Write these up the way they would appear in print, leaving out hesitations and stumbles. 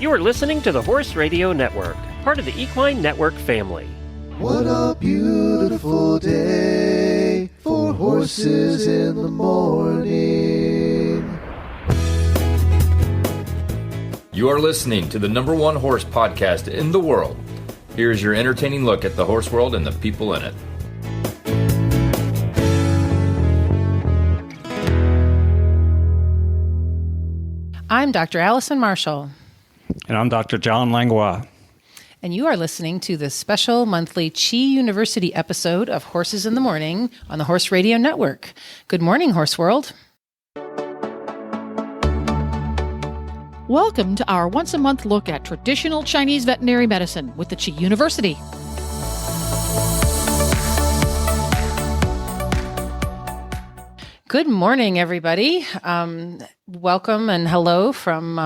You are listening to the Horse Radio Network, part of the Equine Network family. What a beautiful day for horses in the morning. You are listening to the #1 horse podcast in the world. Here's your entertaining look at the horse world and the people in it. I'm Dr. Allison Marshall. And I'm Dr. John Langlois. And you are listening to the special monthly Chi University episode of Horses in the Morning on the Horse Radio Network. Good morning, Horse World. Welcome to our once-a-month look at traditional Chinese veterinary medicine with the Chi University. Good morning, everybody. Welcome and hello from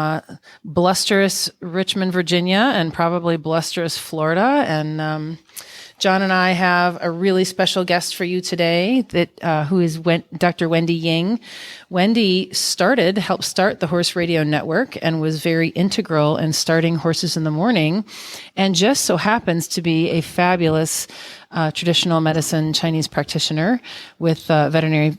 blusterous Richmond, Virginia, and probably blusterous Florida. And John and I have a really special guest for you today, who is Dr. Wendy Ying. Wendy helped start the Horse Radio Network and was very integral in starting Horses in the Morning, and just so happens to be a fabulous traditional medicine Chinese practitioner with veterinary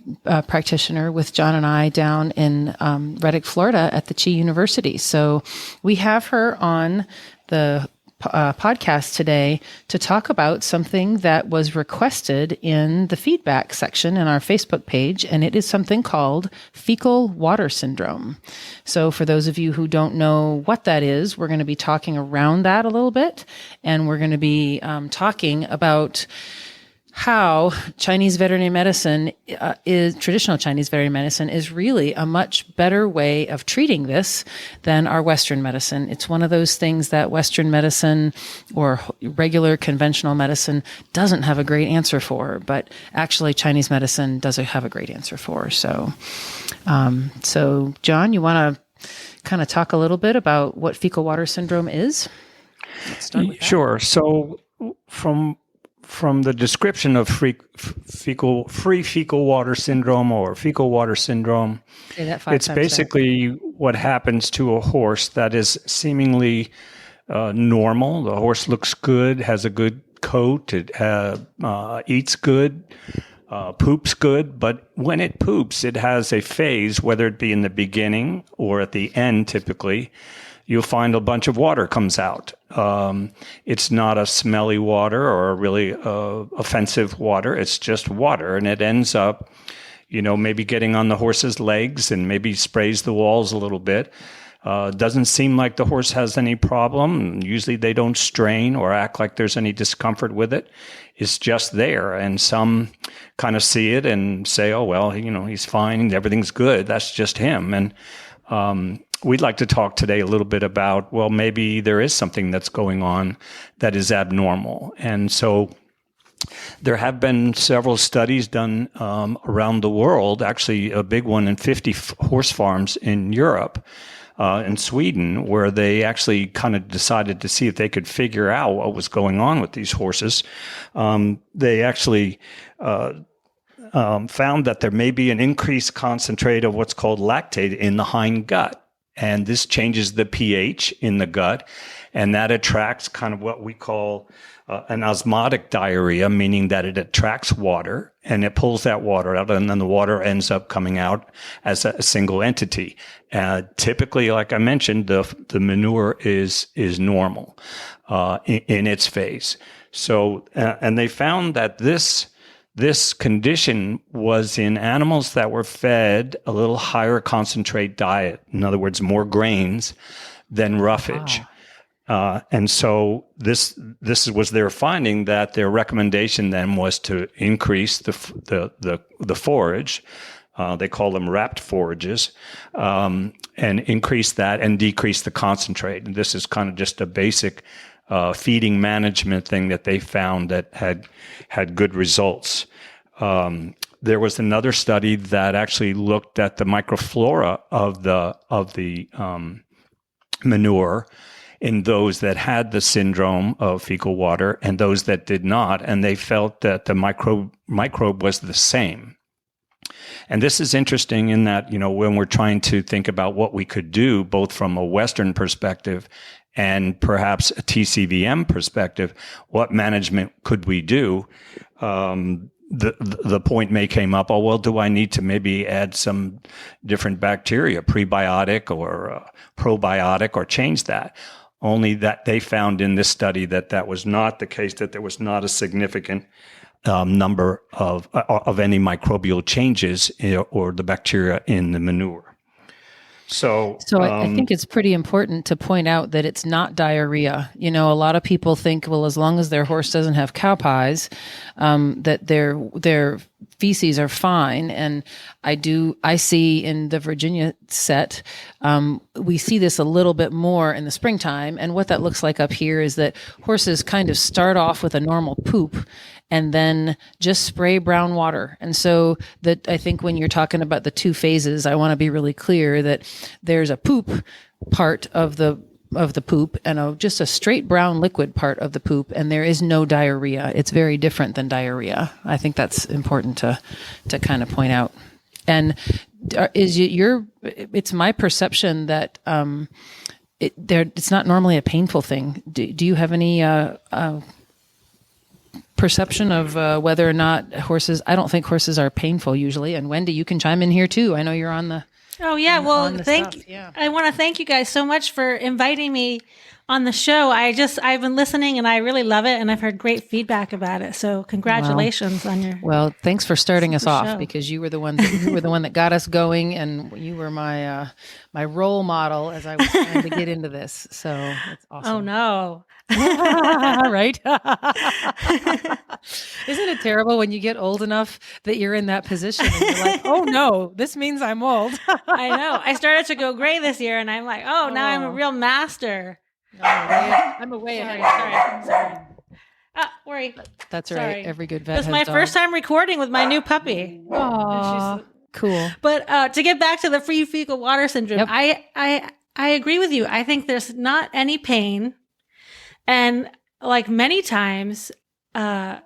practitioner with John and I down in Reddick, Florida at the Chi University. So we have her on the podcast today to talk about something that was requested in the feedback section in our Facebook page, and it is something called fecal water syndrome. So for those of you who don't know what that is, we're going to be talking around that a little bit, and we're going to be talking about how Chinese veterinary medicine traditional Chinese veterinary medicine is really a much better way of treating this than our Western medicine. It's one of those things that Western medicine or regular conventional medicine doesn't have a great answer for, but actually Chinese medicine does have a great answer for. So John, you want to kind of talk a little bit about what fecal water syndrome is? Let's start with that. Sure. So from the description of free fecal water syndrome or fecal water syndrome, it's basically what happens to a horse that is seemingly normal. The horse looks good, has a good coat, it eats good, poops good, but when it poops, it has a phase, whether it be in the beginning or at the end typically, you'll find a bunch of water comes out. It's not a smelly water or a really offensive water. It's just water, and it ends up, maybe getting on the horse's legs and maybe sprays the walls a little bit. Doesn't seem like the horse has any problem. Usually they don't strain or act like there's any discomfort with it. It's just there, and some kind of see it and say, oh, well, he's fine, everything's good. That's just him. And we'd like to talk today a little bit about, well, maybe there is something that's going on that is abnormal. And so there have been several studies done around the world, actually a big one in 50 horse farms in Europe, in Sweden, where they actually kind of decided to see if they could figure out what was going on with these horses. They actually found that there may be an increased concentrate of what's called lactate in the hind gut. And this changes the pH in the gut, and that attracts kind of what we call an osmotic diarrhea, meaning that it attracts water and it pulls that water out, and then the water ends up coming out as a single entity. Typically, like I mentioned, the manure is normal in its phase. So, and they found that this condition was in animals that were fed a little higher concentrate diet. In other words, more grains than roughage. And so this was their finding, that their recommendation then was to increase the forage. They call them wrapped forages, and increase that and decrease the concentrate. And this is kind of just a basic feeding management thing that they found that had good results. There was another study that actually looked at the microflora of the manure in those that had the syndrome of fecal water and those that did not, and they felt that the microbe was the same. And this is interesting in that, when we're trying to think about what we could do, both from a Western perspective and perhaps a TCVM perspective, what management could we do? The point may came up, do I need to maybe add some different bacteria, prebiotic or probiotic, or change that? Only that they found in this study that was not the case, that there was not a significant number of any microbial changes or the bacteria in the manure. So I think it's pretty important to point out that it's not diarrhea. A lot of people think, well, as long as their horse doesn't have cow pies, that their feces are fine. And I see in the Virginia set, we see this a little bit more in the springtime. And what that looks like up here is that horses kind of start off with a normal poop and then just spray brown water. And so I think when you're talking about the two phases, I want to be really clear that there's a poop part of the poop and just a straight brown liquid part of the poop, and there is no diarrhea. It's very different than diarrhea. I think that's important to kind of point out. And it's my perception that it's not normally a painful thing. Do you have any perception of whether or not horses? I don't think horses are painful usually. And Wendy, you can chime in here too. I know you're on the. Oh yeah, I want to thank you guys so much for inviting me on the show. I've been listening and I really love it, and I've heard great feedback about it. So congratulations on your. Well, thanks for starting us off show. Because you were the one that got us going, and you were my role model as I was trying to get into this. So that's awesome. Oh no. Right? Isn't it terrible when you get old enough that you're in that position and you're like, oh no, this means I'm old. I know. I started to go gray this year and I'm like, now I'm a real master. I'm away ahead. Sorry. Worry. That's all right. Every good vet has dogs. It was my first time recording with my new puppy. Aww, cool. But to get back to the free fecal water syndrome, yep. I agree with you. I think there's not any pain. And like many times, I've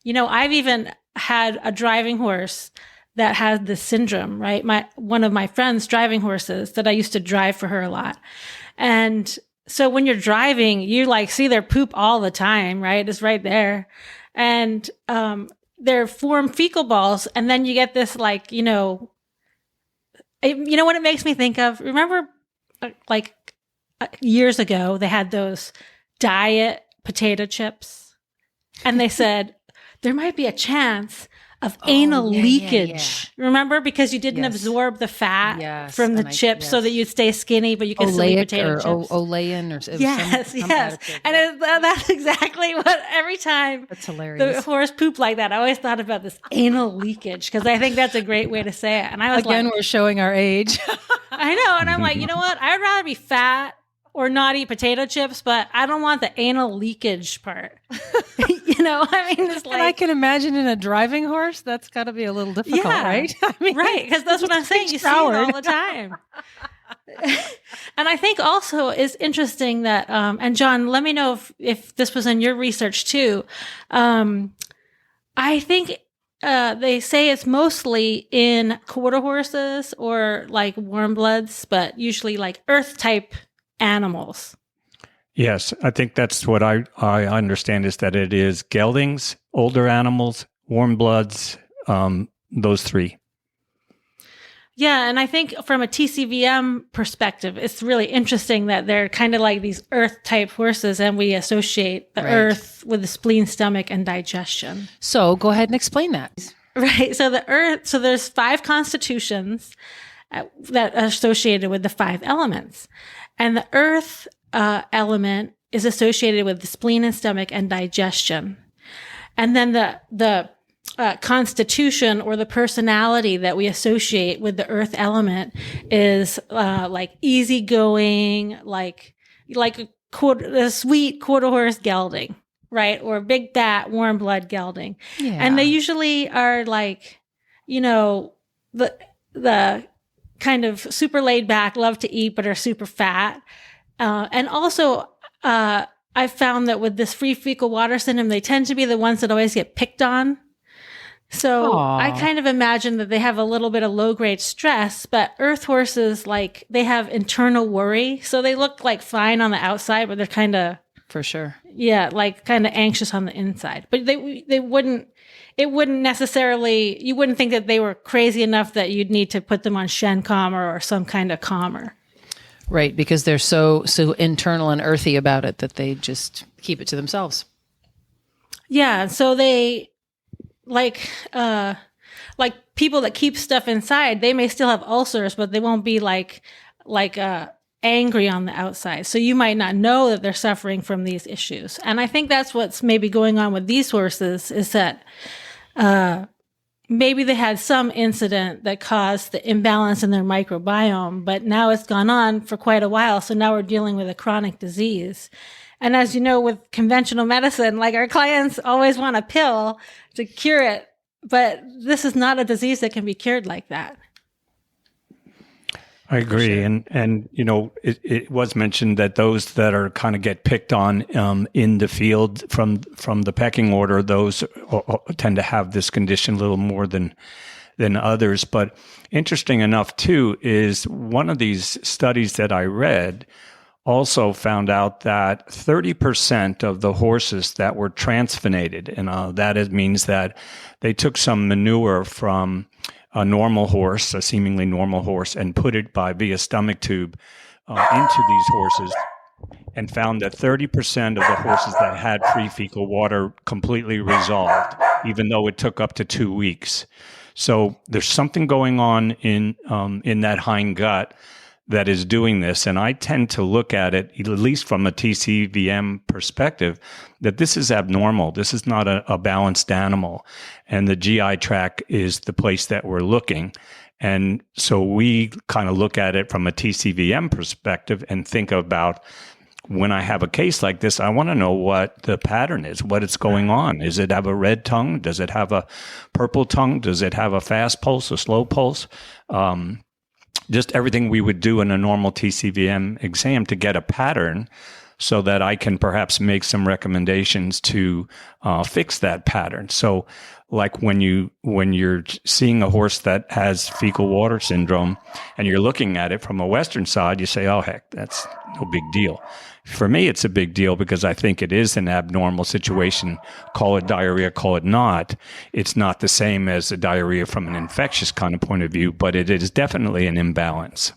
even had a driving horse that had this syndrome, right? One of my friends' driving horses that I used to drive for her a lot. And so when you're driving, you like see their poop all the time, right? It's right there. And they're form fecal balls. And then you get this like, you know what it makes me think of? Remember years ago, they had those diet potato chips, and they said there might be a chance of anal leakage. Yeah. Remember, because you didn't absorb the fat from the chips, so that you'd stay skinny, but you could still eat potato chips. Olein or yes. And that's exactly what every time that's hilarious. The horse pooped like that, I always thought about this anal leakage, because I think that's a great way to say it. And I was we're showing our age. I know, and I'm like, you know what? I'd rather be fat or not eat potato chips, but I don't want the anal leakage part. It's like... And I can imagine in a driving horse, that's got to be a little difficult, right? Right, because that's what I'm saying. You see it all the time. And I think also is interesting that, and John, let me know if this was in your research too. I think they say it's mostly in quarter horses or like warm bloods, but usually like earth type animals. Yes, I think that's what I understand, is that it is geldings, older animals, warm bloods, those three. Yeah, and I think from a TCVM perspective, it's really interesting that they're kind of like these earth-type horses, and we associate the earth with the spleen, stomach, and digestion. So go ahead and explain that. Right, so there's 5 constitutions that are associated with the 5 elements. And the earth element is associated with the spleen and stomach and digestion. And then the constitution or the personality that we associate with the earth element is like easygoing, like a sweet quarter horse gelding, right? Or big fat warm blood gelding. Yeah. And they usually are like, the kind of super laid back, love to eat, but are super fat. And also, I've found that with this free fecal water syndrome, they tend to be the ones that always get picked on. So Aw. I kind of imagine that they have a little bit of low-grade stress, but earth horses, like, they have internal worry. So they look like fine on the outside, but they're kind of, For sure. yeah, like kind of anxious on the inside. But they wouldn't, it wouldn't necessarily, you wouldn't think that they were crazy enough that you'd need to put them on Shen calmer or some kind of calmer. Right, because they're so internal and earthy about it that they just keep it to themselves. Yeah, so they like people that keep stuff inside, they may still have ulcers, but they won't be like angry on the outside. So you might not know that they're suffering from these issues. And I think that's what's maybe going on with these horses, is that maybe they had some incident that caused the imbalance in their microbiome, but now it's gone on for quite a while. So now we're dealing with a chronic disease. And as you know, with conventional medicine, like, our clients always want a pill to cure it, but this is not a disease that can be cured like that. I agree. Sure. And you know, it was mentioned that those that are kind of get picked on in the field from the pecking order, those tend to have this condition a little more than others. But interesting enough, too, is one of these studies that I read also found out that 30% of the horses that were transvenated, and that means that they took some manure from a normal horse, a seemingly normal horse, and put it via stomach tube into these horses, and found that 30% of the horses that had free fecal water completely resolved, even though it took up to 2 weeks. So there's something going on in that hind gut that is doing this. And I tend to look at it, at least from a TCVM perspective, that this is abnormal. This is not a balanced animal. And the GI tract is the place that we're looking. And so we kind of look at it from a TCVM perspective and think about, when I have a case like this, I want to know what the pattern is, what it's going on. Does it have a red tongue? Does it have a purple tongue? Does it have a fast pulse, a slow pulse? Just everything we would do in a normal TCVM exam to get a pattern, so that I can perhaps make some recommendations to fix that pattern. So, like when you're seeing a horse that has fecal water syndrome and you're looking at it from a Western side, you say, oh, heck, that's no big deal. For me, it's a big deal because I think it is an abnormal situation. Call it diarrhea, call it not. It's not the same as a diarrhea from an infectious kind of point of view, but it is definitely an imbalance.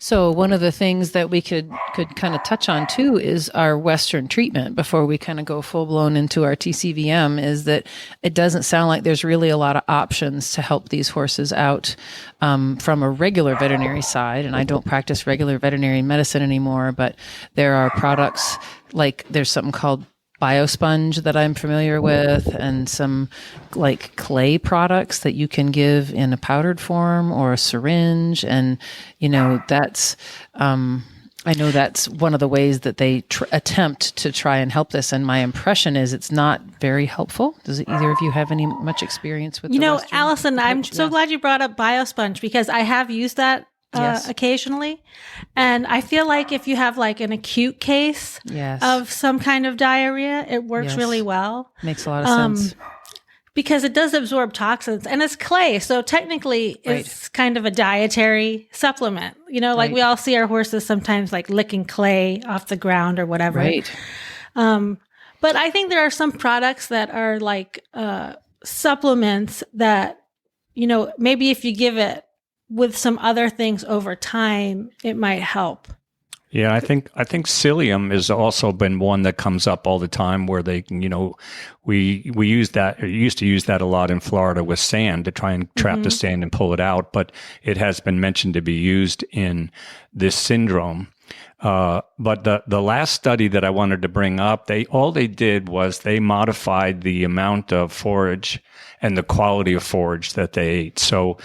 So one of the things that we could kind of touch on too is our Western treatment before we kind of go full blown into our TCVM, is that it doesn't sound like there's really a lot of options to help these horses out from a regular veterinary side. And I don't practice regular veterinary medicine anymore, but there are products like there's something called Biosponge that I'm familiar with, and some like clay products that you can give in a powdered form or a syringe. And, you know, that's, I know that's one of the ways that they attempt to try and help this. And my impression is it's not very helpful. Does either of you have much experience with Allison, I'm so glad you brought up Biosponge, because I have used that occasionally. And I feel like if you have like an acute case of some kind of diarrhea, it works really well. Makes a lot of sense. Because it does absorb toxins, and it's clay. So technically it's kind of a dietary supplement. You know, like we all see our horses sometimes like licking clay off the ground or whatever. Right. But I think there are some products that are like supplements that, you know, maybe if you give it with some other things over time, it might help. Yeah, I think psyllium has also been one that comes up all the time, where they, you know, we use that, or used to use that a lot in Florida with sand to try and trap the sand and pull it out. But it has been mentioned to be used in this syndrome. But the last study that I wanted to bring up, all they did was they modified the amount of forage and the quality of forage that they ate. So,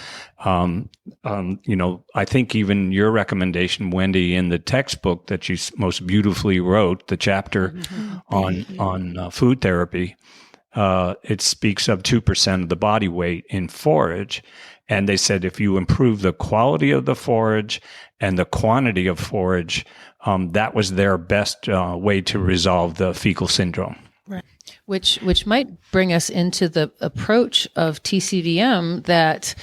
you know, I think even your recommendation, Wendy, in the textbook that you most beautifully wrote, the chapter on food therapy, it speaks of 2% of the body weight in forage. And they said if you improve the quality of the forage and the quantity of forage, that was their best way to resolve the fecal syndrome. Which might bring us into the approach of TCVM that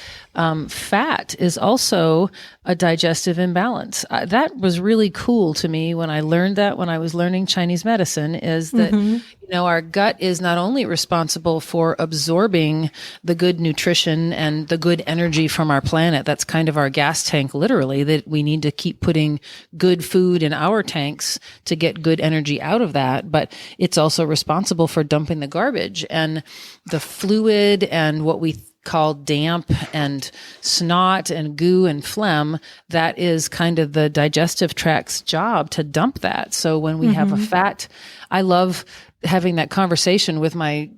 fat is also a digestive imbalance. That was really cool to me when I learned that when I was learning Chinese medicine, is that our gut is not only responsible for absorbing the good nutrition and the good energy from our planet. That's kind of our gas tank, literally, that we need to keep putting good food in our tanks to get good energy out of that. But it's also responsible for dumping the garbage and the fluid and what we call damp and snot and goo and phlegm. That is kind of the digestive tract's job to dump that. So when we have a fat, I love having that conversation with my,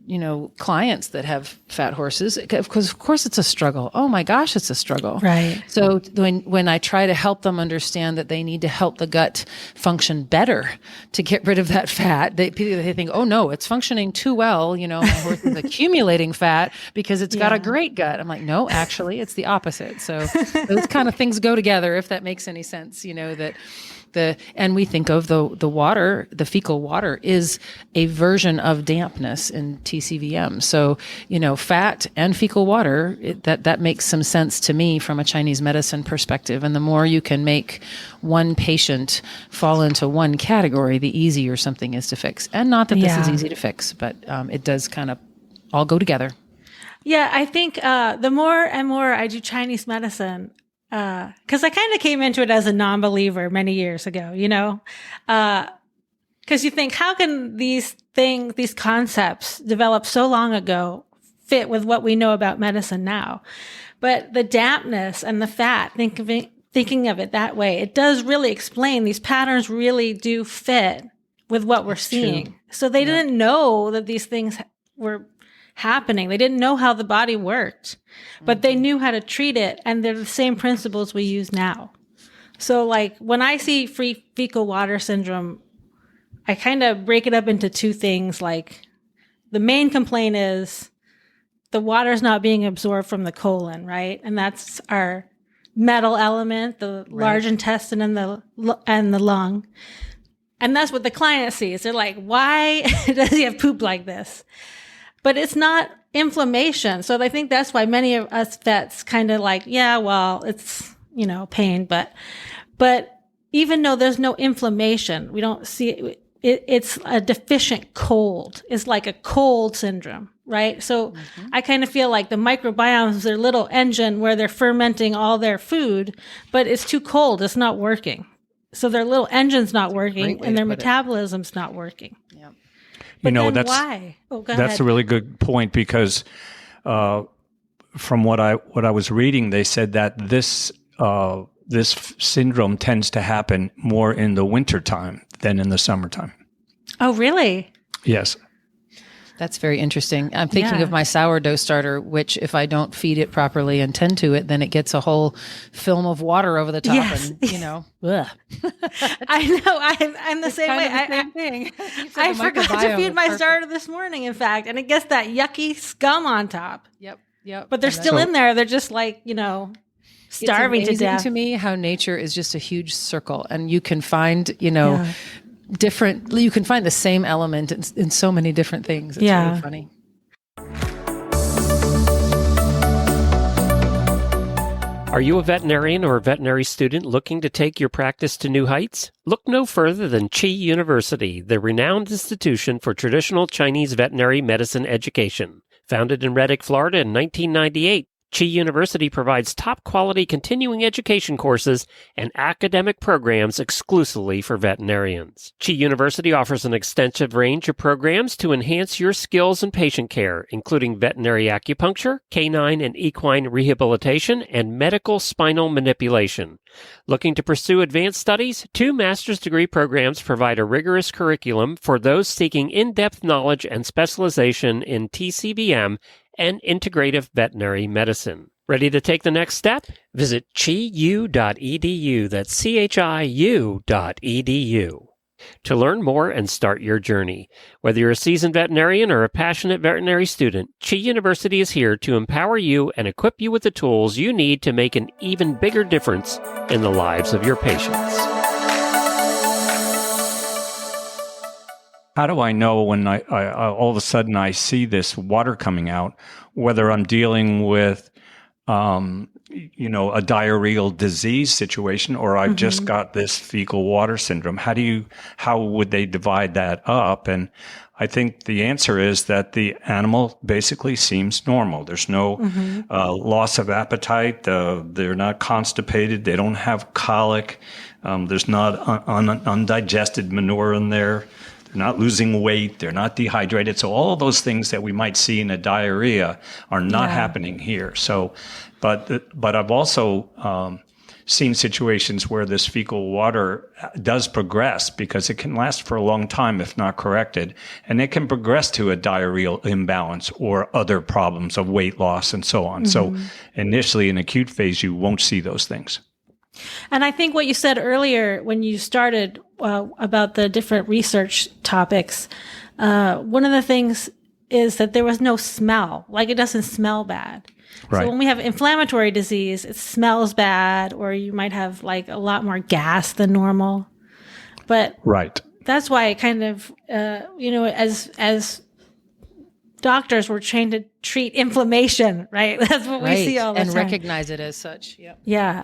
clients that have fat horses, because of course it's a struggle. Oh my gosh, it's a struggle. Right. So when I try to help them understand that they need to help the gut function better to get rid of that fat, they think, oh no, it's functioning too well. My horse is accumulating fat because it's got a great gut. I'm like, no, actually it's the opposite. So those kind of things go together, if that makes any sense, and we think of the water, the fecal water is a version of dampness in TCVM. So, fat and fecal water, that makes some sense to me from a Chinese medicine perspective. And the more you can make one patient fall into one category, the easier something is to fix. And not that this is easy to fix, but it does kind of all go together. Yeah, I think the more and more I do Chinese medicine, because I kind of came into it as a non-believer many years ago, because you think, how can these concepts developed so long ago fit with what we know about medicine now? But the dampness and the fat, thinking of it that way, it does really explain these patterns really do fit with what we're seeing. True. So they didn't know that these things were happening. They didn't know how the body worked, but they knew how to treat it. And they're the same principles we use now. So like when I see free fecal water syndrome, I kind of break it up into two things. Like the main complaint is the water's not being absorbed from the colon, right? And that's our metal element, the large intestine and the lung. And that's what the client sees. They're like, why does he have poop like this? But it's not inflammation. So I think that's why many of us vets kind of like, yeah, well, it's, pain. But even though there's no inflammation, we don't see it. It's a deficient cold. It's like a cold syndrome, right? So I kind of feel like the microbiome is their little engine where they're fermenting all their food, but it's too cold. It's not working. So their little engine's not working and their metabolism's not working. Yeah. But why? That's a really good point, because from what I was reading, they said that this syndrome tends to happen more in the wintertime than in the summertime. Oh, really? Yes. That's very interesting. I'm thinking of my sourdough starter, which if I don't feed it properly and tend to it, then it gets a whole film of water over the top. Yes. And, ugh. I know. I'm the same way. Same thing. I forgot to feed my starter this morning, in fact, and it gets that yucky scum on top. Yep. But they're still in there. They're just like, starving to death. To me, how nature is just a huge circle, and you can find, you can find the same element in so many different things. It's really funny. Are you a veterinarian or a veterinary student looking to take your practice to new heights? Look no further than Chi University, the renowned institution for traditional Chinese veterinary medicine education. Founded in Reddick, Florida in 1998, Chi University provides top-quality continuing education courses and academic programs exclusively for veterinarians. Chi University offers an extensive range of programs to enhance your skills in patient care, including veterinary acupuncture, canine and equine rehabilitation, and medical spinal manipulation. Looking to pursue advanced studies? 2 master's degree programs provide a rigorous curriculum for those seeking in-depth knowledge and specialization in TCVM and integrative veterinary medicine. Ready to take the next step? Visit chiu.edu. That's chiu.edu. To learn more and start your journey. Whether you're a seasoned veterinarian or a passionate veterinary student, Chi University is here to empower you and equip you with the tools you need to make an even bigger difference in the lives of your patients. how do I know when I all of a sudden I see this water coming out, whether I'm dealing with, a diarrheal disease situation, or I've just got this fecal water syndrome? How would they divide that up? And I think the answer is that the animal basically seems normal. There's no loss of appetite. They're not constipated. They don't have colic. There's not undigested manure in there. They're not losing weight. They're not dehydrated. So all of those things that we might see in a diarrhea are not happening here. So, but I've also seen situations where this fecal water does progress, because it can last for a long time if not corrected, and it can progress to a diarrheal imbalance or other problems of weight loss and so on. So initially in acute phase, you won't see those things. And I think what you said earlier when you started about the different research topics, one of the things is that there was no smell. Like, it doesn't smell bad. Right. So when we have inflammatory disease, it smells bad, or you might have like a lot more gas than normal. But that's why it kind of, as doctors, we're trained to treat inflammation, right? That's what we see all the time. And recognize it as such. Yep. Yeah.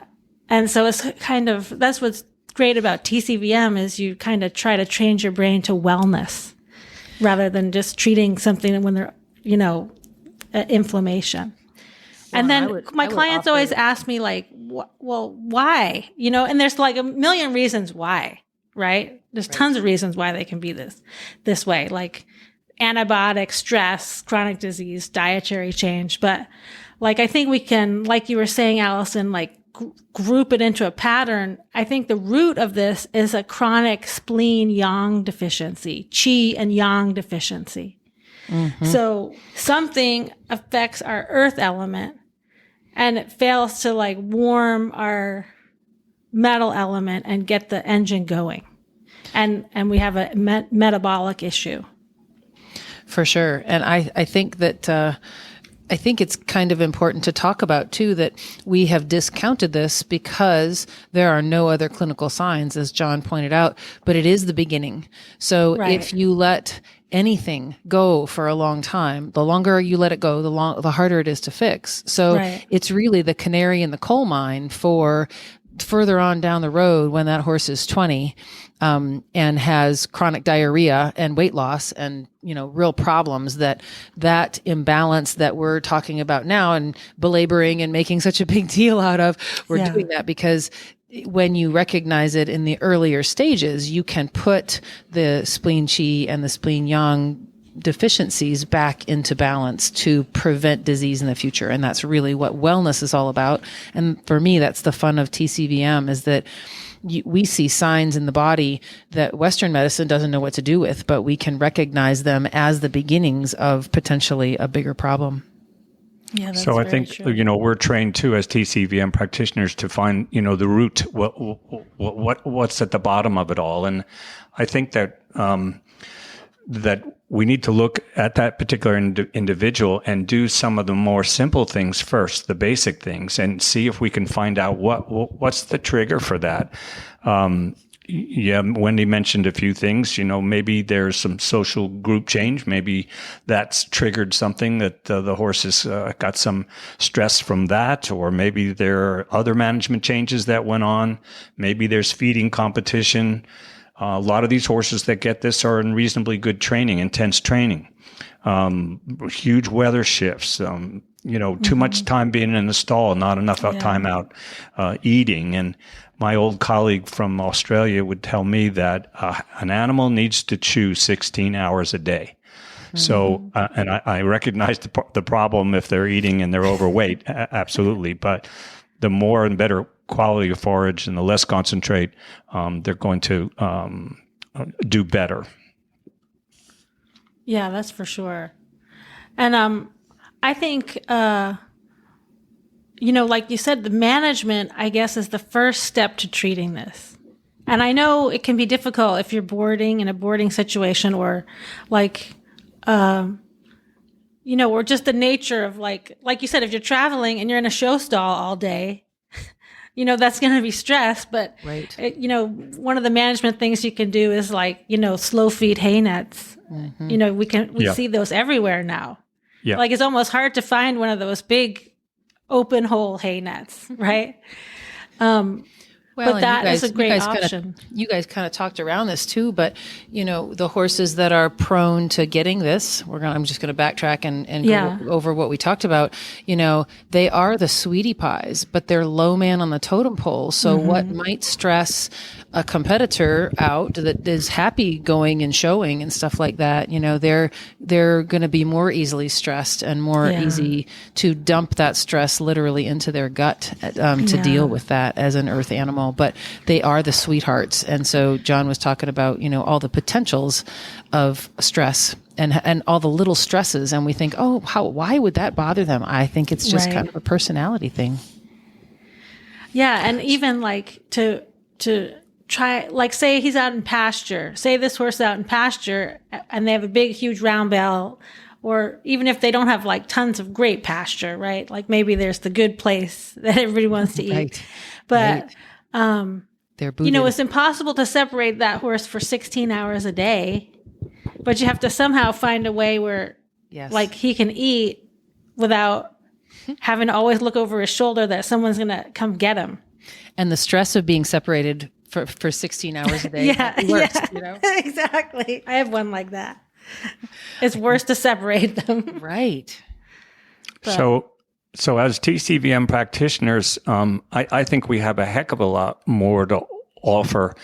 And so it's kind of, that's what's great about TCVM, is you kind of try to change your brain to wellness rather than just treating something when they're, inflammation. Well, and then my clients always ask me like, well, why? And there's like a million reasons why, right? There's tons of reasons why they can be this way, like antibiotic, stress, chronic disease, dietary change. But like, I think we can, like you were saying, Allison, like, group it into a pattern. I think the root of this is a chronic spleen yang deficiency, qi and yang deficiency. So something affects our earth element and it fails to like warm our metal element and get the engine going. And we have a metabolic issue. For sure. And I think that, I think it's kind of important to talk about too, that we have discounted this because there are no other clinical signs, as John pointed out, but it is the beginning. So if you let anything go for a long time, the longer you let it go, the harder it is to fix. So it's really the canary in the coal mine for further on down the road when that horse is 20 and has chronic diarrhea and weight loss and real problems, that imbalance that we're talking about now and belaboring and making such a big deal out of, we're doing that because when you recognize it in the earlier stages, you can put the spleen qi and the spleen yang deficiencies back into balance to prevent disease in the future. And that's really what wellness is all about. And for me, that's the fun of TCVM, is that we see signs in the body that Western medicine doesn't know what to do with, but we can recognize them as the beginnings of potentially a bigger problem. Yeah, that's so I think, true. We're trained too as TCVM practitioners to find, the root, what's at the bottom of it all. And I think that, that we need to look at that particular individual and do some of the more simple things first, the basic things, and see if we can find out what's the trigger for that. Wendy mentioned a few things. Maybe there's some social group change. Maybe that's triggered something that the horse has got some stress from that, or maybe there are other management changes that went on. Maybe there's feeding competition. A lot of these horses that get this are in reasonably good training, intense training, huge weather shifts, too much time being in the stall, not enough time out eating. And my old colleague from Australia would tell me that an animal needs to chew 16 hours a day. So, and I recognize the problem if they're eating and they're overweight, absolutely. But the more and better quality of forage and the less concentrate, they're going to do better. Yeah, that's for sure. And I think, like you said, the management, I guess, is the first step to treating this. And I know it can be difficult if you're boarding in a boarding situation, or like, or just the nature of like you said, if you're traveling and you're in a show stall all day, that's going to be stress. But, Right. one of the management things you can do is like, slow feed hay nets. We see those everywhere now. Yeah. Like it's almost hard to find one of those big open hole hay nets, right? But that is a great option. You guys kind of talked around this too, but the horses that are prone to getting this, I'm just going to backtrack and go over what we talked about. They are the sweetie pies, but they're low man on the totem pole. So what might stress a competitor out that is happy going and showing and stuff like that, they're going to be more easily stressed and more easy to dump that stress literally into their gut to deal with that as an earth animal. But they are the sweethearts. And so John was talking about, all the potentials of stress and all the little stresses. And we think, why would that bother them? I think it's just kind of a personality thing. Yeah. And even like to try, like say he's out in pasture, say this horse is out in pasture and they have a big, huge round bell, or even if they don't have like tons of great pasture, right? Like maybe there's the good place that everybody wants to eat, but, it's impossible to separate that horse for 16 hours a day, but you have to somehow find a way where like he can eat without having to always look over his shoulder that someone's going to come get him. And the stress of being separated for 16 hours a day. Works, Exactly. I have one like that. It's worse to separate them. Right. But. So as TCVM practitioners, I think we have a heck of a lot more to offer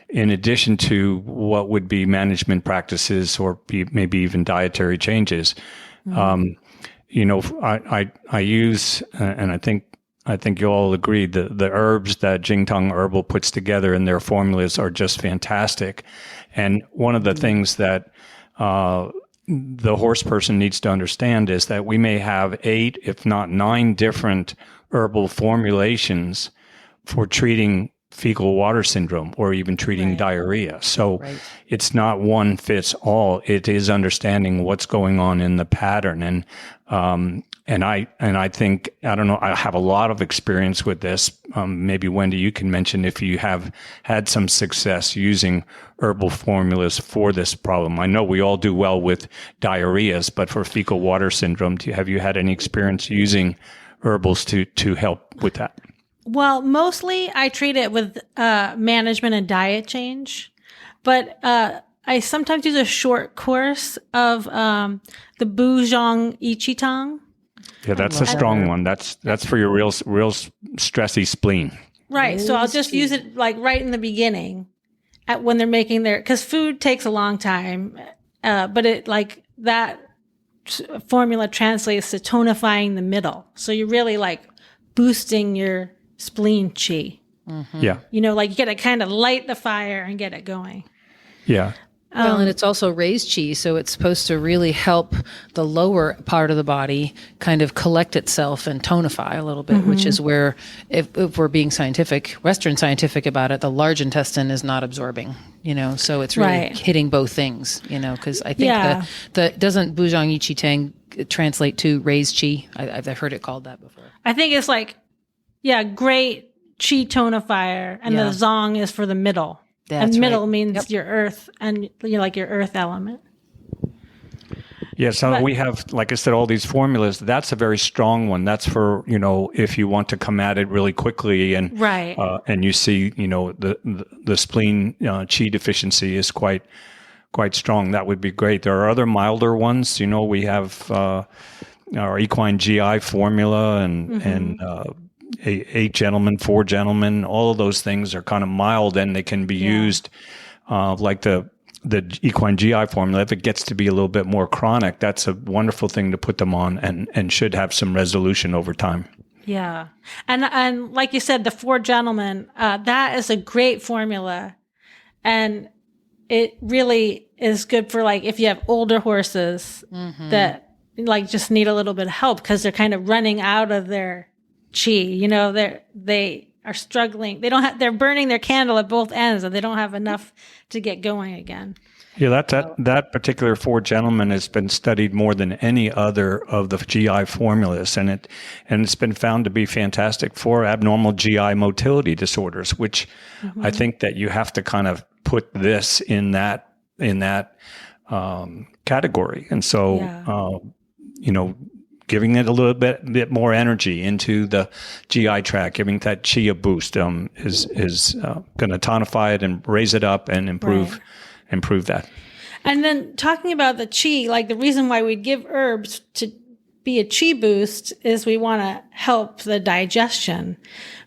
in addition to what would be management practices or maybe even dietary changes. I use, and I think you'll all agree, the herbs that Jingtang Herbal puts together in their formulas are just fantastic. And one of the things that the horse person needs to understand is that we may have 8, if not 9 different herbal formulations for treating fecal water syndrome or even treating diarrhea. So it's not one fits all. It is understanding what's going on in the pattern. And I think, I don't know, I have a lot of experience with this. Maybe Wendy, you can mention if you have had some success using herbal formulas for this problem. I know we all do well with diarrheas, but for fecal water syndrome, have you had any experience using herbals to help with that? Well, mostly I treat it with management and diet change, but I sometimes use a short course of the Buzhong Ichitang. Yeah, that's a strong one. That's for your real stressy spleen. Right. So I'll just use it like right in the beginning when they're making because food takes a long time, but it like that formula translates to tonifying the middle. So you're really like boosting your spleen chi. Mm-hmm. Yeah. You get to kind of light the fire and get it going. Yeah. Well, and it's also raised chi, so it's supposed to really help the lower part of the body kind of collect itself and tonify a little bit, which is where, if we're being scientific, Western scientific about it, the large intestine is not absorbing, so it's really hitting both things, because I think doesn't Buzhong Yiqi Tang translate to raised chi? I've heard it called that before. I think it's like, great chi tonifier, and the zong is for the middle. That's and middle means your earth and like your earth element. Yeah, so we have, like I said, all these formulas. That's a very strong one. That's for, if you want to come at it really quickly and and you see, the spleen chi deficiency is quite strong. That would be great. There are other milder ones. We have our equine GI formula and 8 gentlemen, 4 gentlemen, all of those things are kind of mild and they can be used like the equine GI formula. If it gets to be a little bit more chronic, that's a wonderful thing to put them on and should have some resolution over time. Yeah. And like you said, the 4 gentlemen, that is a great formula. And it really is good for like if you have older horses that like just need a little bit of help because they're kind of running out of their chi, are struggling. They're burning their candle at both ends, and they don't have enough to get going again. Yeah, that particular 4 gentlemen has been studied more than any other of the GI formulas, and it's been found to be fantastic for abnormal GI motility disorders, which I think that you have to kind of put this in that category. And so, giving it a little bit more energy into the GI tract, giving that chi a boost is going to tonify it and raise it up and improve that. And then talking about the chi, like the reason why we give herbs to be a chi boost is we want to help the digestion.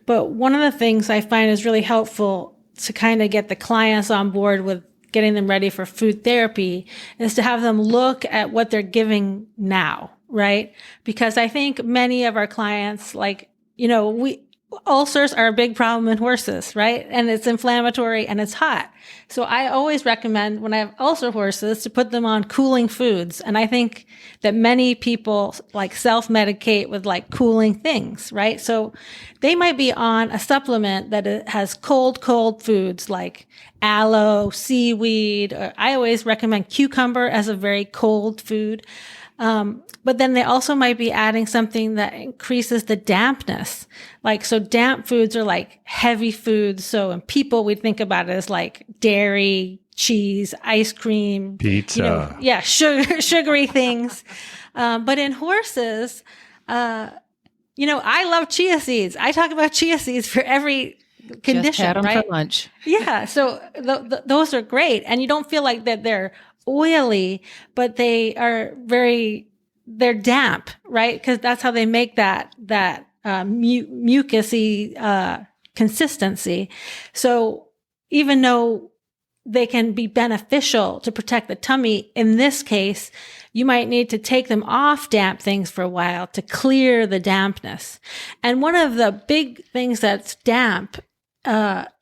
But one of the things I find is really helpful to kind of get the clients on board with getting them ready for food therapy is to have them look at what they're giving now, right? Because I think many of our clients, ulcers are a big problem in horses, right? And it's inflammatory and it's hot. So I always recommend when I have ulcer horses to put them on cooling foods. And I think that many people self-medicate with cooling things, right? So they might be on a supplement that has cold foods like aloe, seaweed. I always recommend cucumber as a very cold food. But then they also might be adding something that increases the dampness. So damp foods are heavy foods. So in people, we think about it as dairy, cheese, ice cream, pizza. Sugary things. But in horses, I love chia seeds. I talk about chia seeds for every condition, just had them right? for lunch. Yeah. So those are great. And you don't feel like that they're oily, but they're damp, right? Because that's how they make that mucusy consistency. So even though they can be beneficial to protect the tummy, in this case, you might need to take them off damp things for a while to clear the dampness. And one of the big things that's damp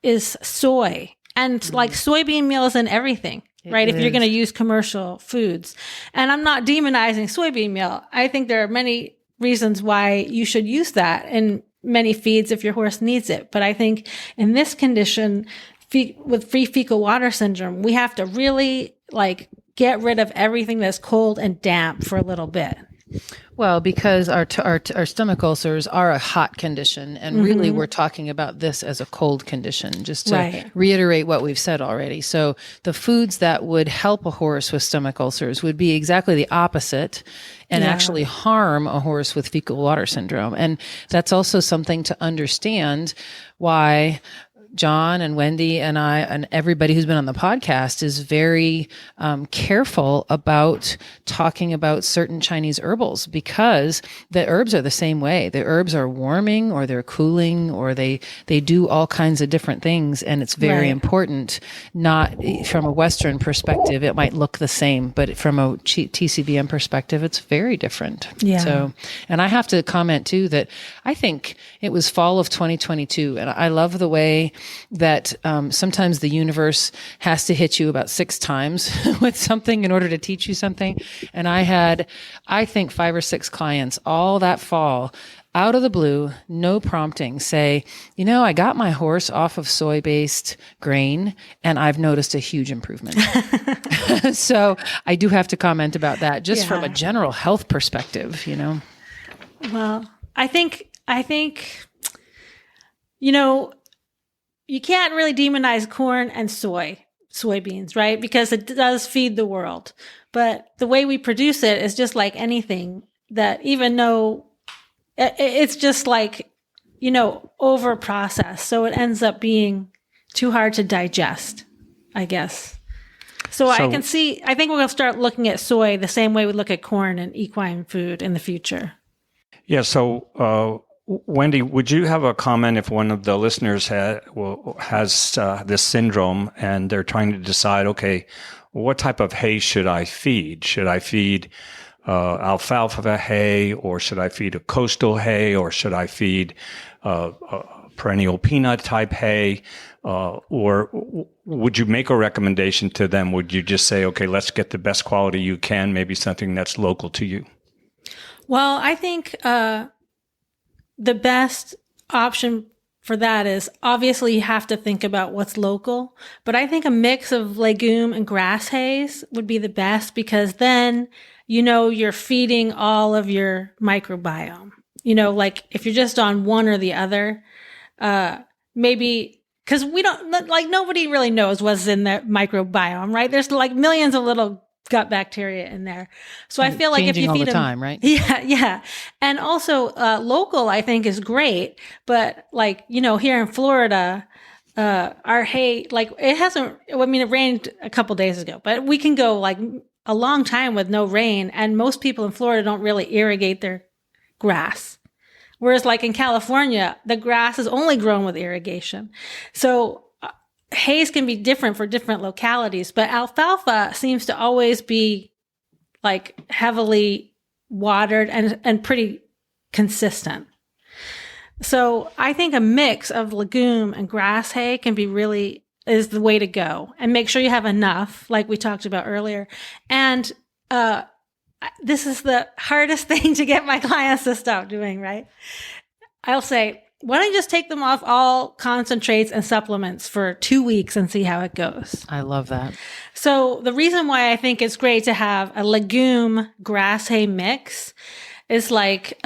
is soy. And soybean meal is in everything. Right? If you're going to use commercial foods. And I'm not demonizing soybean meal. I think there are many reasons why you should use that in many feeds if your horse needs it. But I think in this condition, with free fecal water syndrome, we have to really get rid of everything that's cold and damp for a little bit. Well, because our stomach ulcers are a hot condition, and really we're talking about this as a cold condition, just to reiterate what we've said already. So the foods that would help a horse with stomach ulcers would be exactly the opposite and actually harm a horse with fecal water syndrome. And that's also something to understand why John and Wendy and I and everybody who's been on the podcast is very careful about talking about certain Chinese herbals, because the herbs are the same way. The herbs are warming or they're cooling or they do all kinds of different things. And it's very important, not from a Western perspective, it might look the same, but from a TCVM perspective, it's very different. Yeah. So, and I have to comment too that I think it was fall of 2022, and I love the way that sometimes the universe has to hit you about 6 times with something in order to teach you something. And I had, I think, 5 or 6 clients all that fall, out of the blue, no prompting, say, I got my horse off of soy-based grain and I've noticed a huge improvement. So I do have to comment about that just from a general health perspective, Well, I think, you can't really demonize corn and soybeans, right? Because it does feed the world. But the way we produce it is just like anything, that even though it's just over processed. So it ends up being too hard to digest, I guess. So I think we'll start looking at soy the same way we look at corn and equine food in the future. Yeah. So, Wendy, would you have a comment if one of the listeners has this syndrome and they're trying to decide, okay, what type of hay should I feed? Should I feed alfalfa hay, or should I feed a coastal hay, or should I feed perennial peanut type hay? Or would you make a recommendation to them? Would you just say, okay, let's get the best quality you can, maybe something that's local to you? Well, I think the best option for that is obviously you have to think about what's local, but I think a mix of legume and grass hays would be the best, because then, you're feeding all of your microbiome. Like if you're just on one or the other, maybe, because we don't, like, nobody really knows what's in the microbiome, right? There's like millions of little gut bacteria in there. So I feel like if you all feed the them, time, right? Yeah. And also, local, I think, is great. But like, here in Florida, our hay, like, it rained a couple days ago, but we can go like a long time with no rain. And most people in Florida don't really irrigate their grass. Whereas like in California, the grass is only grown with irrigation. So hays can be different for different localities, but alfalfa seems to always be like heavily watered and pretty consistent. So I think a mix of legume and grass hay is the way to go. And make sure you have enough, like we talked about earlier. And this is the hardest thing to get my clients to stop doing, right? I'll say, why don't you just take them off all concentrates and supplements for 2 weeks and see how it goes? I love that. So the reason why I think it's great to have a legume grass hay mix is like,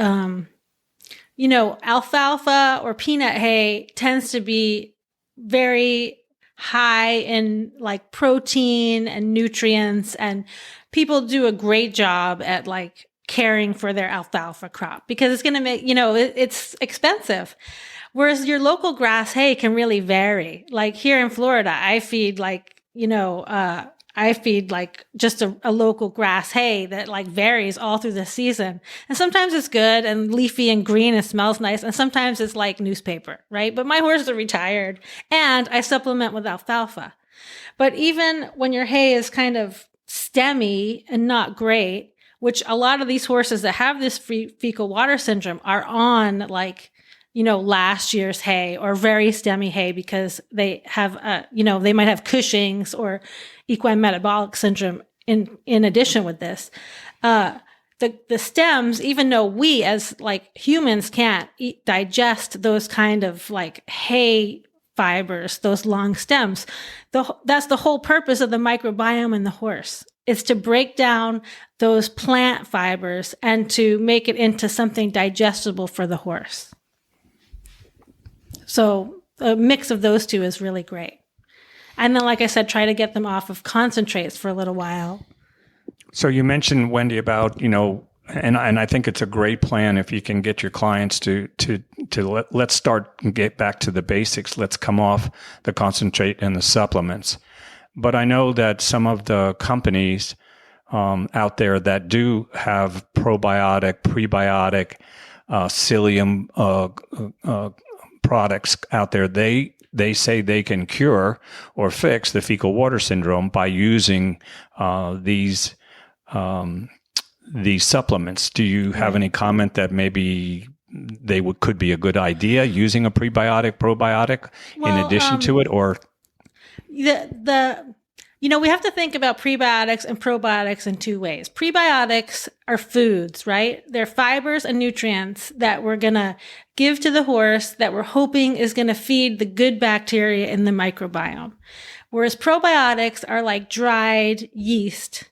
alfalfa or peanut hay tends to be very high in like protein and nutrients, and people do a great job at like caring for their alfalfa crop, because it's going to make, it's expensive. Whereas your local grass hay can really vary. Like here in Florida, I feed like, just a local grass hay that like varies all through the season. And sometimes it's good and leafy and green and smells nice. And sometimes it's like newspaper, right? But my horses are retired and I supplement with alfalfa. But even when your hay is kind of stemmy and not great, which a lot of these horses that have this fecal water syndrome are on like, last year's hay or very stemmy hay, because they have, they might have Cushing's or equine metabolic syndrome in addition with this. The stems, even though we as like humans can't digest those kind of like hay fibers, those long stems, that's the whole purpose of the microbiome in the horse. It's to break down those plant fibers and to make it into something digestible for the horse. So a mix of those two is really great. And then, like I said, try to get them off of concentrates for a little while. So you mentioned, Wendy, about, and I think it's a great plan if you can get your clients to let's start and get back to the basics. Let's come off the concentrate and the supplements. But I know that some of the companies out there that do have probiotic, prebiotic, psyllium products out there, they say they can cure or fix the fecal water syndrome by using these supplements. Do you have any comment that maybe could be a good idea using a prebiotic, probiotic in addition to it, or? We have to think about prebiotics and probiotics in two ways. Prebiotics are foods, right? They're fibers and nutrients that we're going to give to the horse that we're hoping is going to feed the good bacteria in the microbiome. Whereas probiotics are like dried yeast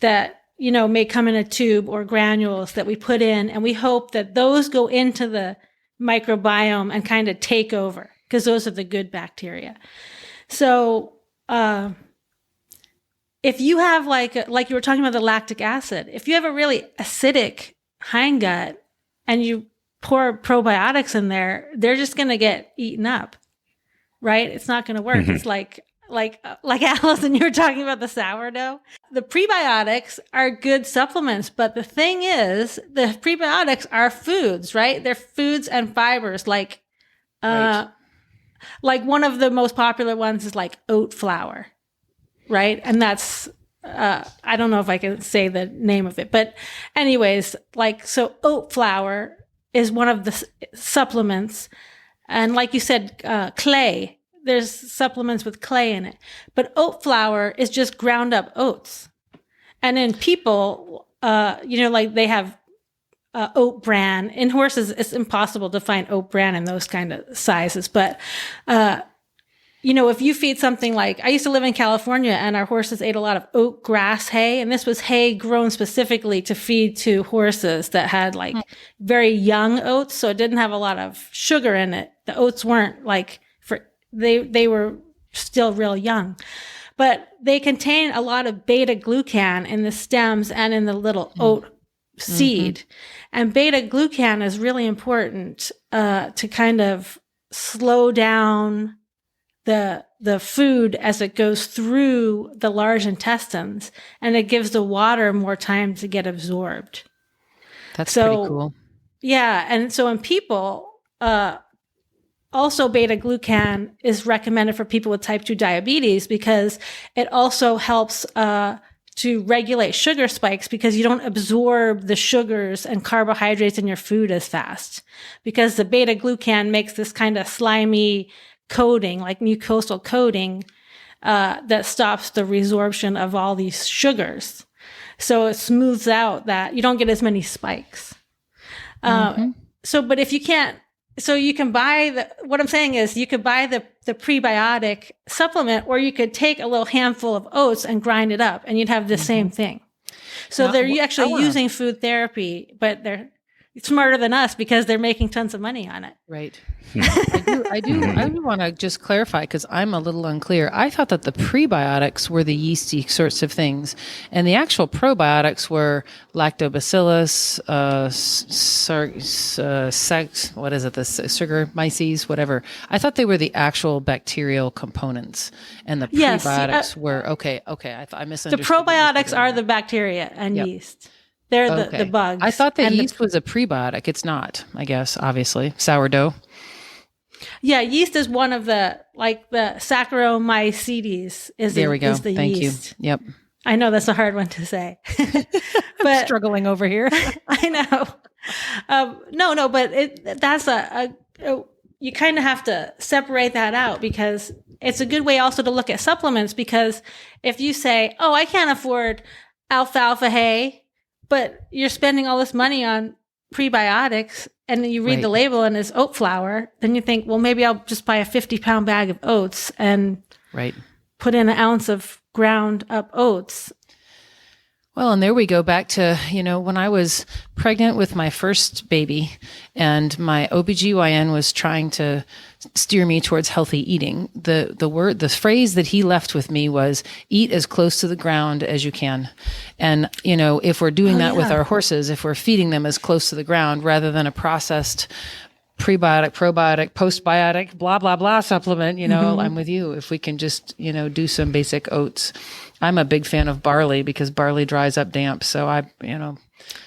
that, may come in a tube or granules that we put in, and we hope that those go into the microbiome and kind of take over, because those are the good bacteria. So, if you have like you were talking about the lactic acid, if you have a really acidic hindgut and you pour probiotics in there, they're just going to get eaten up, right? It's not going to work. Mm-hmm. It's like Allison, you were talking about the sourdough. The prebiotics are good supplements, but the thing is, the prebiotics are foods, right? They're foods and fibers, like one of the most popular ones is like oat flour. Right. And that's, I don't know if I can say the name of it, but anyways, so oat flour is one of the supplements. And like you said, clay, there's supplements with clay in it, but oat flour is just ground up oats. And in people, they have oat bran. In horses, it's impossible to find oat bran in those kind of sizes. But, if you feed something like, I used to live in California and our horses ate a lot of oat grass hay. And this was hay grown specifically to feed to horses that had like very young oats. So it didn't have a lot of sugar in it. The oats weren't like they were still real young, but they contain a lot of beta glucan in the stems and in the little oat seed. And beta glucan is really important to kind of slow down the food as it goes through the large intestines, and it gives the water more time to get absorbed. That's pretty cool. Yeah. And so in people, also beta glucan is recommended for people with type 2 diabetes because it also helps to regulate sugar spikes, because you don't absorb the sugars and carbohydrates in your food as fast, because the beta glucan makes this kind of slimy coating, like mucosal coating, that stops the resorption of all these sugars. So it smooths out that you don't get as many spikes. But if you can't, so you can buy what I'm saying is you could buy the prebiotic supplement, or you could take a little handful of oats and grind it up and you'd have the same thing. So they're actually using food therapy, but they're smarter than us because they're making tons of money on it. Right. I do want to just clarify, because I'm a little unclear. I thought that the prebiotics were the yeasty sorts of things, and the actual probiotics were lactobacillus, Saccharomyces, whatever. I thought they were the actual bacterial components, and the prebiotics were okay. I misunderstood. The probiotics are the bacteria and yeast. They're the bugs. I thought the yeast was a prebiotic. It's not, I guess, obviously. Sourdough. Yeah, yeast is one of the Saccharomyces is the Thank yeast. You. Yep. I know that's a hard one to say. But struggling over here. I know. But that's you kind of have to separate that out, because it's a good way also to look at supplements, because if you say, oh, I can't afford alfalfa hay, but you're spending all this money on prebiotics, and then you read the label and it's oat flour, then you think, well, maybe I'll just buy a 50-pound bag of oats and put in an ounce of ground up oats. Well, and there we go back to, when I was pregnant with my first baby and my OBGYN was trying to steer me towards healthy eating, the phrase that he left with me was, eat as close to the ground as you can. And, if we're doing that with our horses, if we're feeding them as close to the ground rather than a processed prebiotic, probiotic, postbiotic, blah, blah, blah supplement, I'm with you. If we can just, do some basic oats. I'm a big fan of barley because barley dries up damp. So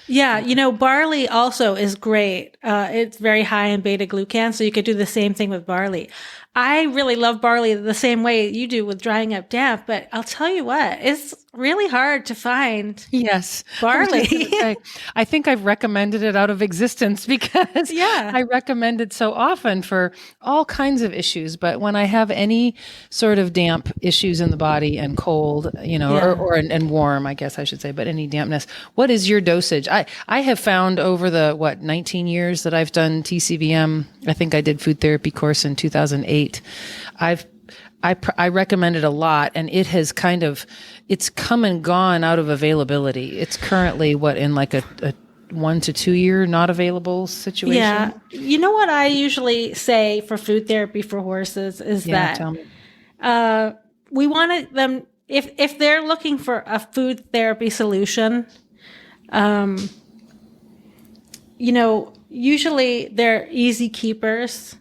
Yeah, barley also is great. It's very high in beta glucan, so you could do the same thing with barley. I really love barley the same way you do with drying up damp, but I'll tell you what, it's really hard to find barley. I think I've recommended it out of existence because I recommend it so often for all kinds of issues. But when I have any sort of damp issues in the body and cold, and warm, I guess I should say, but any dampness, what is your dosage? I have found over the 19 years that I've done TCVM, I think I did food therapy course in 2008. I recommend it a lot, and it has it's come and gone out of availability. It's currently in like a 1 to 2 year not available situation. Yeah. You know what I usually say for food therapy for horses is that we want them, if they're looking for a food therapy solution, usually they're easy keepers.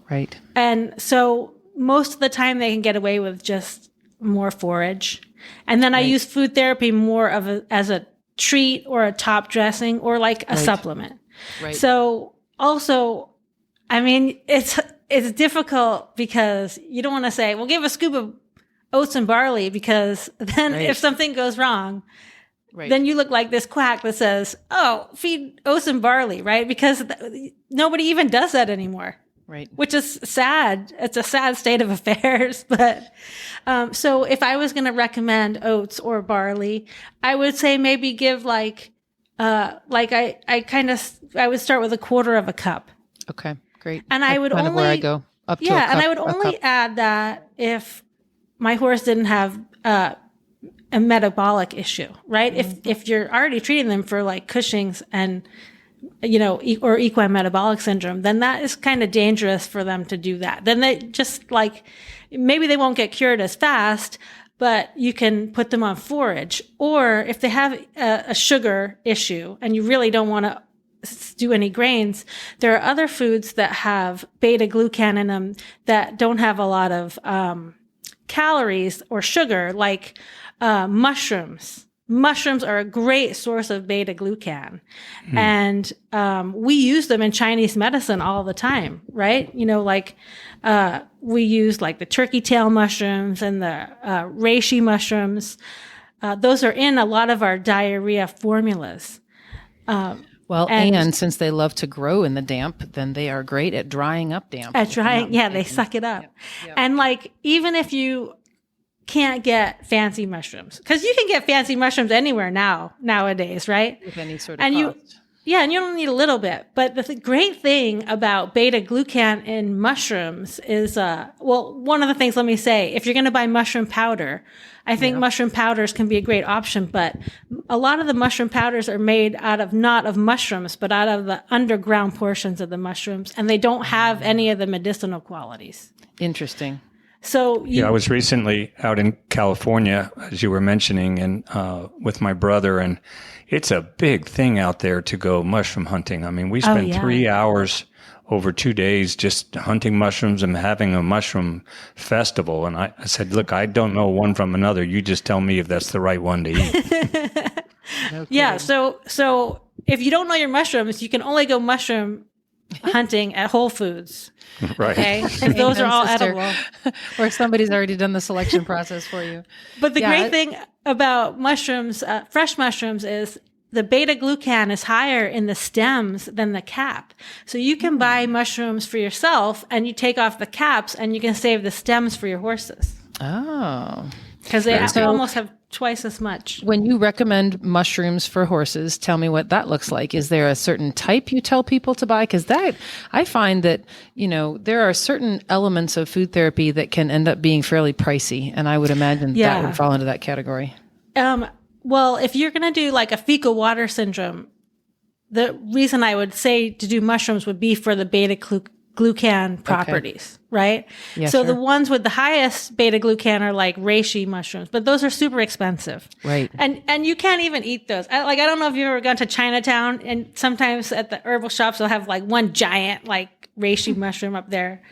Right. And so most of the time they can get away with just more forage. And then I use food therapy more as a treat or a top dressing or like a supplement. Right. So also, it's difficult because you don't want to say, well, give a scoop of oats and barley, because then if something goes wrong, then you look like this quack that says, oh, feed oats and barley, right? Because nobody even does that anymore. Right. Which is sad. It's a sad state of affairs. But so if I was going to recommend oats or barley, I would say maybe give like I would start with 1/4 of a cup. Okay, great. And That's I would kind only, of where I go up to a yeah, cup, and I would a only cup. add that if my horse didn't have a metabolic issue, right? If you're already treating them for like Cushing's and or equine metabolic syndrome, then that is kind of dangerous for them to do that. Then they just like, maybe they won't get cured as fast, but you can put them on forage. Or if they have a sugar issue and you really don't want to do any grains, there are other foods that have beta glucan in them that don't have a lot of calories or sugar, like mushrooms. Mushrooms are a great source of beta glucan. And we use them in Chinese medicine all the time, right? We use like the turkey tail mushrooms and the reishi mushrooms. Those are in a lot of our diarrhea formulas. And since they love to grow in the damp, then they are great at drying up damp. They suck it up. Yeah. And like, even if you can't get fancy mushrooms, because you can get fancy mushrooms anywhere nowadays, right? With any sort of cost. And you don't need a little bit. But the great thing about beta glucan in mushrooms is, one of the things, let me say, if you're going to buy mushroom powder, I think mushroom powders can be a great option, but a lot of the mushroom powders are made out of not of mushrooms, but out of the underground portions of the mushrooms, and they don't have any of the medicinal qualities. Interesting. So I was recently out in California, as you were mentioning, and with my brother, and it's a big thing out there to go mushroom hunting. I mean, we spent 3 hours over 2 days just hunting mushrooms and having a mushroom festival. And I said, look, I don't know one from another. You just tell me if that's the right one to eat. Okay. Yeah. So if you don't know your mushrooms, you can only go mushroom hunting at Whole Foods. Right. Okay. Because those are all edible. Or somebody's already done the selection process for you. But the great thing about mushrooms, fresh mushrooms, is the beta glucan is higher in the stems than the cap. So you can buy mushrooms for yourself and you take off the caps and you can save the stems for your horses. Oh. Because they almost have twice as much. When you recommend mushrooms for horses, tell me what that looks like. Is there a certain type you tell people to buy? Because I find that, there are certain elements of food therapy that can end up being fairly pricey. And I would imagine that would fall into that category. Well, if you're going to do like a fecal water syndrome, the reason I would say to do mushrooms would be for the beta glucan properties, right? Yeah, so the ones with the highest beta glucan are like reishi mushrooms, but those are super expensive. Right. And you can't even eat those. I don't know if you've ever gone to Chinatown, and sometimes at the herbal shops, they'll have like one giant like reishi mushroom up there.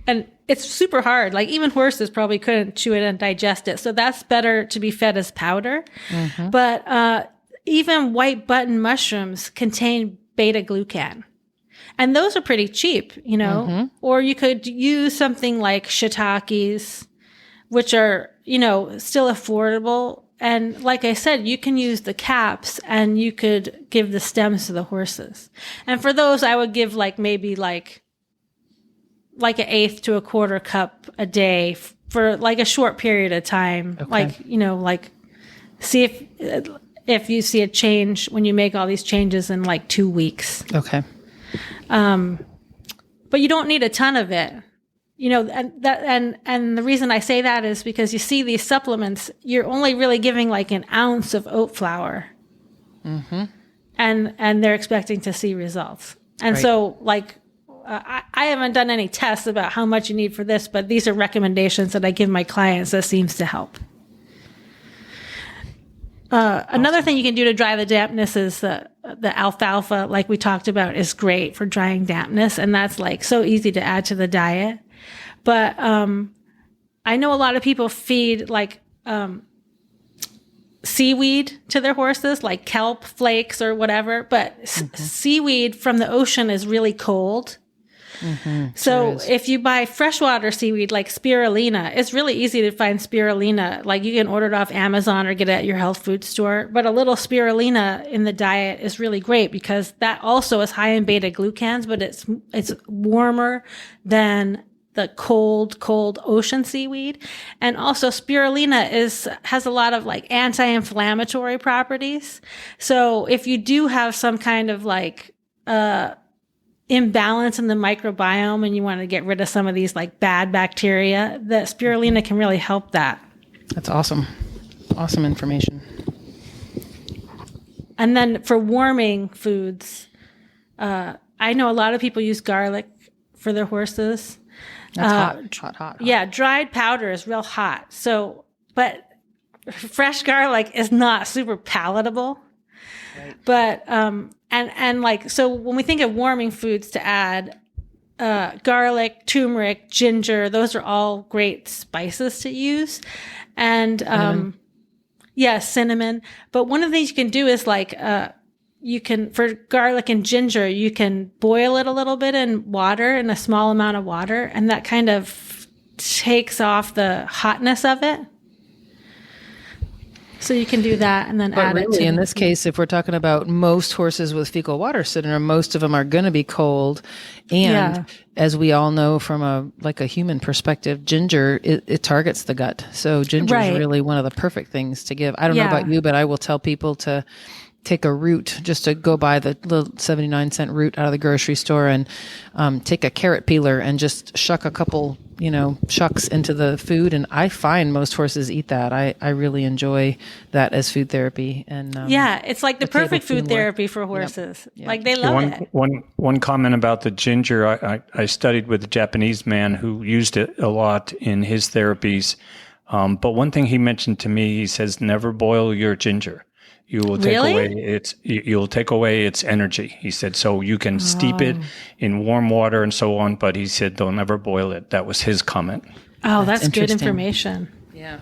And it's super hard. Like even horses probably couldn't chew it and digest it. So that's better to be fed as powder. Mm-hmm. But even white button mushrooms contain beta glucan. And those are pretty cheap, mm-hmm. Or you could use something like shiitakes, which are, still affordable. And like I said, you can use the caps and you could give the stems to the horses. And for those, I would give maybe an 1/8 to 1/4 cup a day for like a short period of time. Okay. See if you see a change when you make all these changes in 2 weeks. Okay. But you don't need a ton of it, and the reason I say that is because you see these supplements, you're only really giving an ounce of oat flour, mm-hmm. and they're expecting to see results. And so I haven't done any tests about how much you need for this, but these are recommendations that I give my clients that seems to help. Another thing you can do to dry the dampness is the alfalfa, like we talked about, is great for drying dampness. And that's so easy to add to the diet. But I know a lot of people feed seaweed to their horses, like kelp flakes or whatever. But mm-hmm. seaweed from the ocean is really cold. Mm-hmm. So if you buy freshwater seaweed like spirulina, it's really easy to find spirulina. You can order it off Amazon or get it at your health food store. But a little spirulina in the diet is really great because that also is high in beta glucans, but it's warmer than the cold ocean seaweed. And also spirulina has a lot of like anti-inflammatory properties. So if you do have some kind of like imbalance in the microbiome and you want to get rid of some of these like bad bacteria, the spirulina can really help that. That's awesome. Awesome information. And then for warming foods, I know a lot of people use garlic for their horses. That's hot. Yeah, dried powder is real hot. So, but fresh garlic is not super palatable. Right. But and like, so when we think of warming foods to add, garlic, turmeric, ginger, those are all great spices to use. And cinnamon. But one of the things you can do is like you can, for garlic and ginger, you can boil it a little bit in water, in a small amount of water, and that kind of takes off the hotness of it. So you can do that and then add really, it to in this case, if we're talking about most horses with fecal water syndrome, most of them are going to be cold. And as we all know from a human perspective, ginger, it targets the gut. So ginger is really one of the perfect things to give. I don't know about you, but I will tell people to take a root, just to go buy the little 79-cent root out of the grocery store and take a carrot peeler and just shuck a couple, shucks into the food. And I find most horses eat that. I really enjoy that as food therapy. And it's like the perfect food therapy for horses. Yep. Like they love it. One comment about the ginger. I studied with a Japanese man who used it a lot in his therapies. But one thing he mentioned to me, he says, never boil your ginger. You will take away its energy. He said, so you can steep it in warm water and so on, but he said, don't ever boil it. That was his comment. Oh, that's good information. Yeah.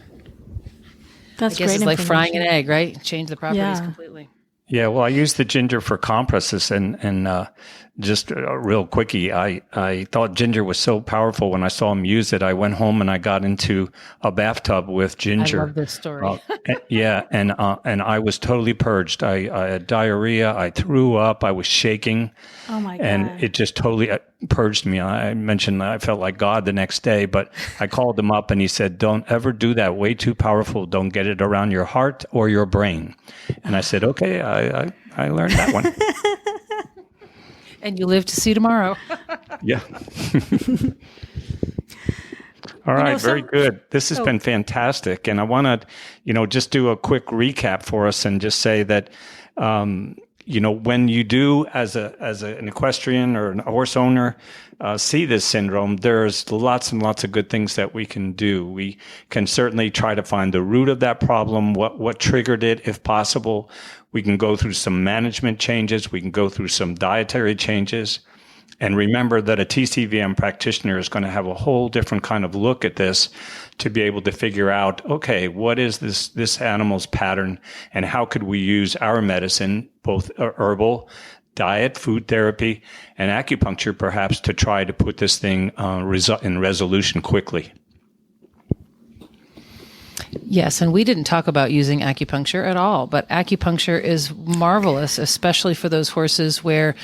That's great. It's like frying an egg, right? Change the properties completely. Yeah, well, I use the ginger for compresses and just a real quickie. I thought ginger was so powerful when I saw him use it. I went home and I got into a bathtub with ginger. I love this story. And I was totally purged. I had diarrhea. I threw up. I was shaking. Oh my God. And it just totally purged me. I mentioned I felt like God the next day, but I called him up and he said, don't ever do that. Way too powerful. Don't get it around your heart or your brain. And I said, okay, I learned that one. And you live to see tomorrow. Yeah. All right. Very good. This has been fantastic. And I want to, just do a quick recap for us and just say that, when you do as an equestrian or a horse owner, see this syndrome, there's lots and lots of good things that we can do. We can certainly try to find the root of that problem, what triggered it, if possible. We can go through some management changes. We can go through some dietary changes. And remember that a TCVM practitioner is going to have a whole different kind of look at this to be able to figure out, okay, what is this animal's pattern and how could we use our medicine, both herbal, diet, food therapy, and acupuncture perhaps to try to put this thing in resolution quickly. Yes, and we didn't talk about using acupuncture at all, but acupuncture is marvelous, especially for those horses where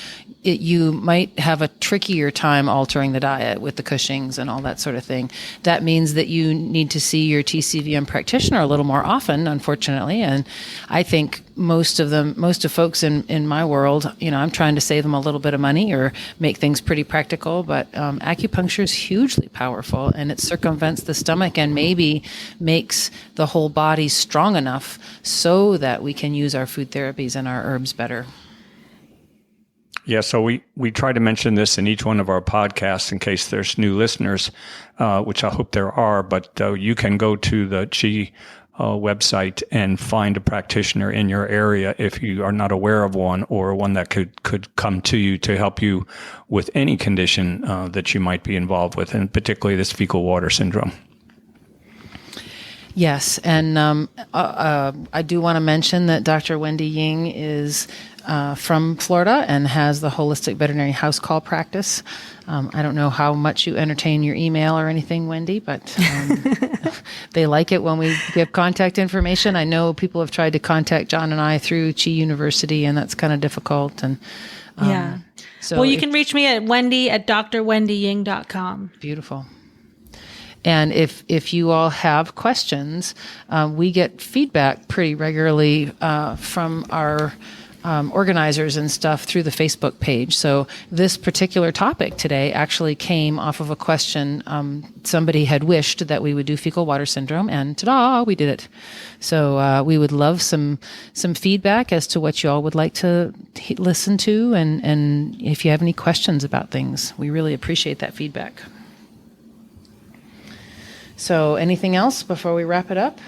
you might have a trickier time altering the diet with the Cushing's and all that sort of thing. That means that you need to see your TCVM practitioner a little more often, unfortunately. And I think most of folks in my world, I'm trying to save them a little bit of money or make things pretty practical, but acupuncture is hugely powerful and it circumvents the stomach and maybe makes the whole body strong enough so that we can use our food therapies and our herbs better. Yeah, so we try to mention this in each one of our podcasts in case there's new listeners, which I hope there are, but you can go to the Chi website and find a practitioner in your area if you are not aware of one or one that could come to you to help you with any condition that you might be involved with, and particularly this fecal water syndrome. Yes, and I do want to mention that Dr. Wendy Ying is from Florida and has the Holistic Veterinary House Call practice. I don't know how much you entertain your email or anything, Wendy, but they like it when we give contact information. I know people have tried to contact John and I through Chi University, and that's kind of difficult. And So you can reach me at Wendy@drwendyying.com. Beautiful. And if you all have questions, we get feedback pretty regularly from our organizers and stuff through the Facebook page. So this particular topic today actually came off of a question. Somebody had wished that we would do fecal water syndrome, and ta-da, we did it. So we would love some feedback as to what you all would like to listen to, and if you have any questions about things, we really appreciate that feedback. So anything else before we wrap it up?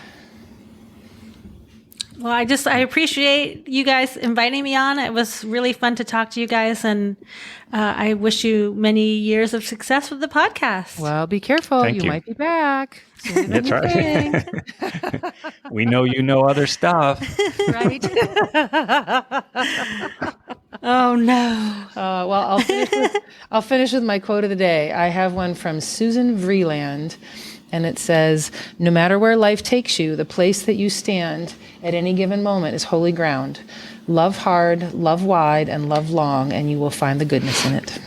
Well, I appreciate you guys inviting me on. It was really fun to talk to you guys, and I wish you many years of success with the podcast. Well, be careful. Thank you. Might be back. That's right. We know you know other stuff. Right? Oh, no. Well, I'll finish with my quote of the day. I have one from Susan Vreeland, and it says, "No matter where life takes you, the place that you stand at any given moment is holy ground. Love hard, love wide, and love long, and you will find the goodness in it."